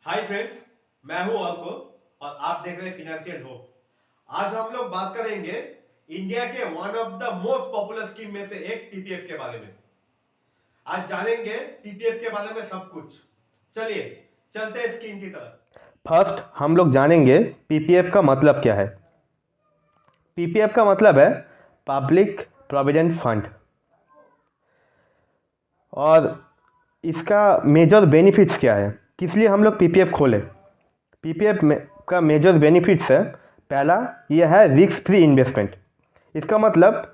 Hi friends, मैं हूं अर्को और आप देख रहे हैं फिनेंशियल होप। आज हम लोग बात करेंगे इंडिया के one of the most popular scheme में से एक पीपीएफ के बारे में। आज जानेंगे पीपीएफ के बारे में सब कुछ। चलिए चलते हैं स्कीम की तरफ। फर्स्ट हम लोग जानेंगे पीपीएफ का मतलब क्या है। पीपीएफ का मतलब है पब्लिक प्रोविडेंट फंड, और इसका मेजर बेनिफिट्स क्या है, किस लिए हम लोग पीपीएफ खोले। पीपीएफ में का मेजर बेनिफिट्स है, पहला ये है रिस्क फ्री इन्वेस्टमेंट। इसका मतलब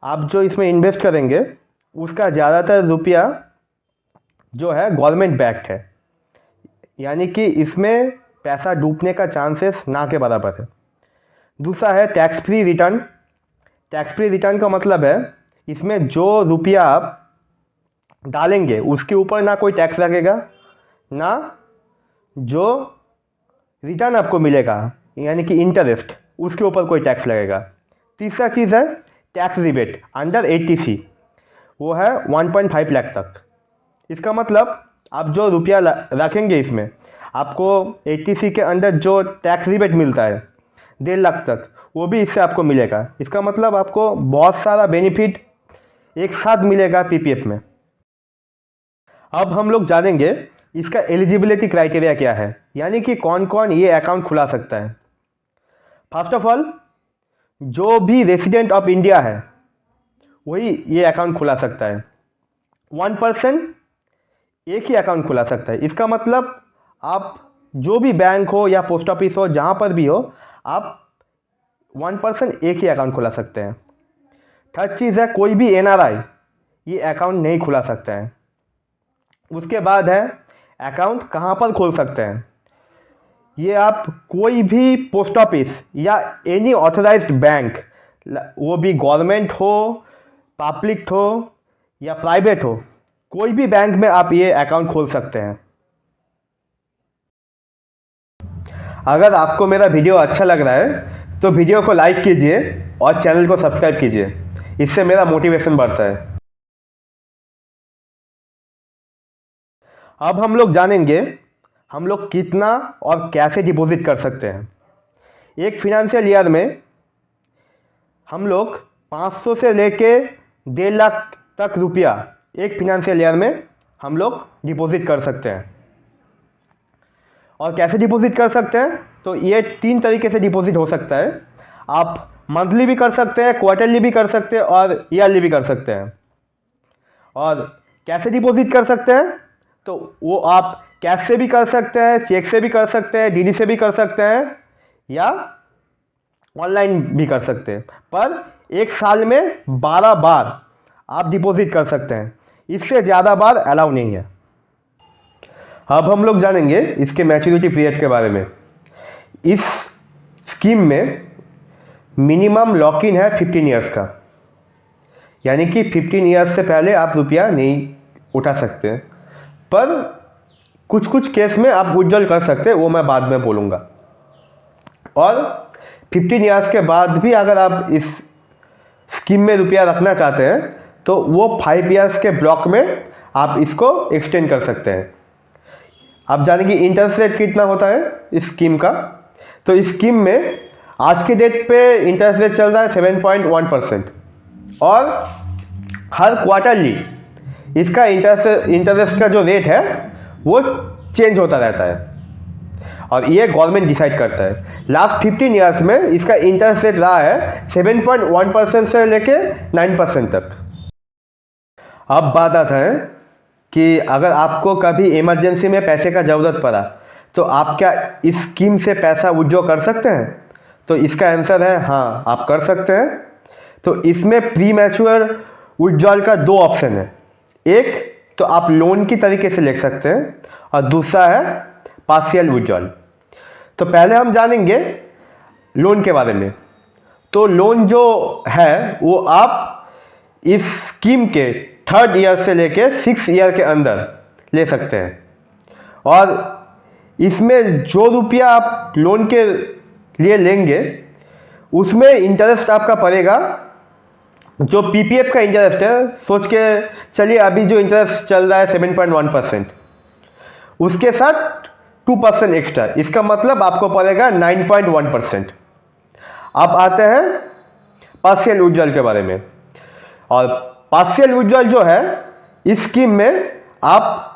आप जो इसमें इन्वेस्ट करेंगे उसका ज़्यादातर रुपया जो है गवर्नमेंट बैक्ड है, यानी कि इसमें पैसा डूबने का चांसेस ना के बराबर है। दूसरा है tax free return. Tax free return का मतलब है इसमें जो रुपया आप डालेंगे उसके ऊपर ना कोई टैक्स लगेगा, ना जो रिटर्न आपको मिलेगा यानी कि इंटरेस्ट उसके ऊपर कोई टैक्स लगेगा। तीसरा चीज़ है टैक्स रिबेट अंडर 80C, वो है 1.5 लाख तक। इसका मतलब आप जो रुपया रखेंगे इसमें आपको 80C के अंदर जो टैक्स रिबेट मिलता है 1.5 लाख तक, वो भी इससे आपको मिलेगा। इसका मतलब आपको बहुत सारा बेनिफिट एक साथ मिलेगा पीपीएफ में। अब हम लोग जानेंगे इसका एलिजिबिलिटी क्राइटेरिया क्या है, यानी कि कौन कौन ये अकाउंट खुला सकता है। फर्स्ट ऑफ ऑल, जो भी रेसिडेंट ऑफ इंडिया है वही ये अकाउंट खुला सकता है। 1% एक ही अकाउंट खुला सकता है। इसका मतलब आप जो भी बैंक हो या पोस्ट ऑफिस हो, जहाँ पर भी हो, आप 1% एक ही अकाउंट खुला सकते हैं। थर्ड चीज़ है कोई भी एनआरआई ये अकाउंट नहीं खुला सकता है। उसके बाद है अकाउंट कहाँ पर खोल सकते हैं। ये आप कोई भी पोस्ट ऑफिस या एनी ऑथराइज्ड बैंक, वो भी गवर्नमेंट हो, पब्लिक हो या प्राइवेट हो, कोई भी बैंक में आप ये अकाउंट खोल सकते हैं। अगर आपको मेरा वीडियो अच्छा लग रहा है तो वीडियो को लाइक कीजिए और चैनल को सब्सक्राइब कीजिए, इससे मेरा मोटिवेशन बढ़ता है। अब हम लोग जानेंगे हम लोग कितना और कैसे डिपॉजिट कर सकते हैं। एक फिनेंशियल ईयर में हम लोग 500 से लेके 1.5 लाख तक रुपया एक फिनेंशियल ईयर में हम लोग डिपॉजिट कर सकते हैं। और कैसे डिपॉजिट कर सकते हैं, तो ये 3 तरीके से डिपॉजिट हो सकता है। आप मंथली भी कर सकते हैं, क्वार्टरली भी कर सकते हैं और ईयरली भी कर सकते हैं। और कैसे डिपॉजिट कर सकते हैं, तो वो आप कैश से भी कर सकते हैं, चेक से भी कर सकते हैं, डीडी से भी कर सकते हैं या ऑनलाइन भी कर सकते हैं। पर एक साल में 12 बार आप डिपॉजिट कर सकते हैं, इससे ज़्यादा बार अलाउ नहीं है। अब हम लोग जानेंगे इसके मैच्योरिटी पीरियड के बारे में। इस स्कीम में मिनिमम लॉक इन है 15 ईयर्स का, यानी कि 15 ईयर्स से पहले आप रुपया नहीं उठा सकते हैं। पर कुछ कुछ केस में आप विड्रॉल कर सकते हैं, वो मैं बाद में बोलूँगा। और 15 ईयर्स के बाद भी अगर आप इस स्कीम में रुपया रखना चाहते हैं तो वो 5 ईयर्स के ब्लॉक में आप इसको एक्सटेंड कर सकते हैं। आप जानेंगे इंटरेस्ट रेट कितना होता है इस स्कीम का। तो इस स्कीम में आज के डेट पे इंटरेस्ट रेट चल रहा है 7.1%, और हर क्वार्टरली इसका इंटरेस्ट का जो रेट है वो चेंज होता रहता है, और ये गवर्नमेंट डिसाइड करता है। लास्ट 15 ईयर्स में इसका इंटरेस्ट रेट रहा है 7.1% से लेके 9% तक। अब बात आता है कि अगर आपको कभी इमरजेंसी में पैसे का ज़रूरत पड़ा तो आप क्या इस स्कीम से पैसा विड्रॉ कर सकते हैं, तो इसका आंसर है हाँ, आप कर सकते हैं। तो इसमें प्री मैच्योर विड्रॉल का 2 ऑप्शन है। एक तो आप लोन की तरीके से ले सकते हैं और दूसरा है पार्शियल विड्रॉल। तो पहले हम जानेंगे लोन के बारे में। तो लोन जो है वो आप इस स्कीम के 3rd ईयर से लेके 6th ईयर के अंदर ले सकते हैं। और इसमें जो रुपया आप लोन के लिए लेंगे उसमें इंटरेस्ट आपका पड़ेगा, जो पीपीएफ का इंटरेस्ट है। सोच के चलिए अभी जो इंटरेस्ट चल रहा है 7.1%, उसके साथ 2% एक्स्ट्रा, इसका मतलब आपको पड़ेगा 9.1%। अब आते हैं पार्शियल विड्रॉल के बारे में। और पार्शियल विड्रॉल जो है इस स्कीम में आप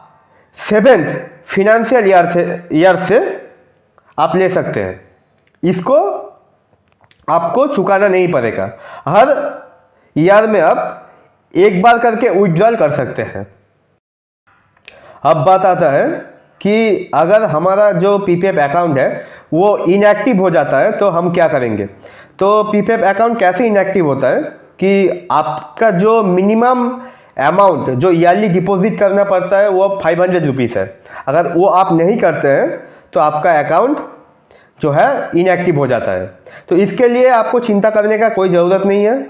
7th फिनेंशियल ईयर से आप ले सकते हैं। इसको आपको चुकाना नहीं पड़ेगा, हर ईयर में आप एक बार करके विड्रॉल कर सकते हैं। अब बात आता है कि अगर हमारा जो पीपीएफ अकाउंट है वो इनएक्टिव हो जाता है तो हम क्या करेंगे। तो पीपीएफ अकाउंट कैसे इनएक्टिव होता है कि आपका जो मिनिमम अमाउंट जो ईयरली डिपॉजिट करना पड़ता है वो 500 रुपीज़ है। अगर वो आप नहीं करते हैं तो आपका अकाउंट जो है इनएक्टिव हो जाता है। तो इसके लिए आपको चिंता करने का कोई ज़रूरत नहीं है,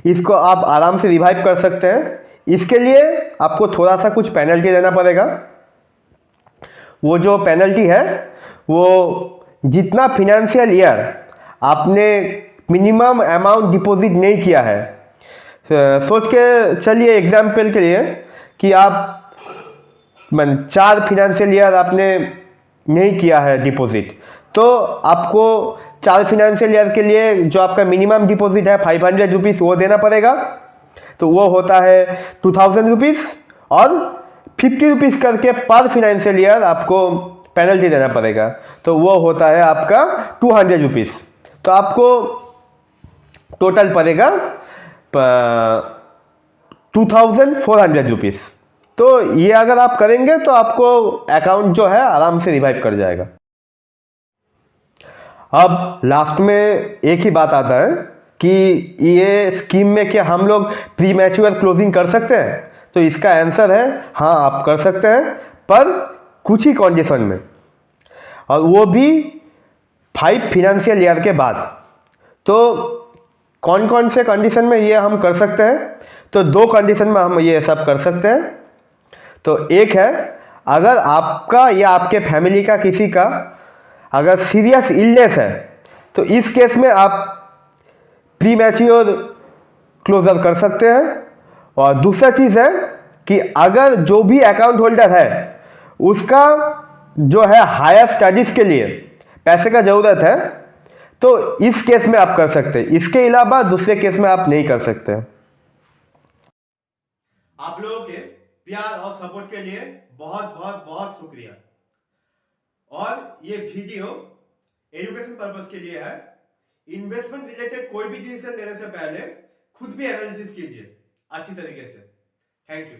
इसको आप आराम से रिवाइव कर सकते हैं। इसके लिए आपको थोड़ा सा कुछ पेनल्टी देना पड़ेगा। वो जो पेनल्टी है वो जितना फिनेंशियल ईयर आपने मिनिमम अमाउंट डिपॉजिट नहीं किया है, सोच के चलिए एग्जाम्पल के लिए कि आप 4 फिनेंशियल ईयर आपने नहीं किया है डिपॉजिट, तो आपको 4 फिनेंशियल ईयर के लिए जो आपका मिनिमम डिपॉजिट है 500 रुपीज़ वो देना पड़ेगा। तो वो होता है 2000 रुपीज़, और 50 रुपीज़ करके पर फिनेंशियल ईयर आपको पेनल्टी देना पड़ेगा। तो वो होता है आपका 200 रुपीज़। तो आपको टोटल पड़ेगा 2400 रुपीज़। तो ये अगर आप करेंगे तो आपको अकाउंट जो है आराम से रिवाइव कर जाएगा। अब लास्ट में एक ही बात आता है कि ये स्कीम में क्या हम लोग प्री मैच्योर क्लोजिंग कर सकते हैं। तो इसका आंसर है हाँ, आप कर सकते हैं, पर कुछ ही कंडीशन में, और वो भी 5 फिनेंशियल ईयर के बाद। तो कौन कौन से कंडीशन में ये हम कर सकते हैं। तो 2 कंडीशन में हम ये सब कर सकते हैं। तो एक है, अगर आपका या आपके फैमिली का किसी का अगर सीरियस इलनेस है तो इस केस में आप प्री मैच्योर क्लोजर कर सकते हैं। और दूसरा चीज है कि अगर जो भी अकाउंट होल्डर है उसका जो है हायर स्टडीज के लिए पैसे का जरूरत है तो इस केस में आप कर सकते हैं, इसके अलावा दूसरे केस में आप नहीं कर सकते। आप लोगों के प्यार और सपोर्ट के लिए बहुत बहुत बहुत शुक्रिया। और ये वीडियो एजुकेशन पर्पस के लिए है। इन्वेस्टमेंट रिलेटेड कोई भी डिसीजन लेने से पहले खुद भी एनालिसिस कीजिए अच्छी तरीके से। Thank you.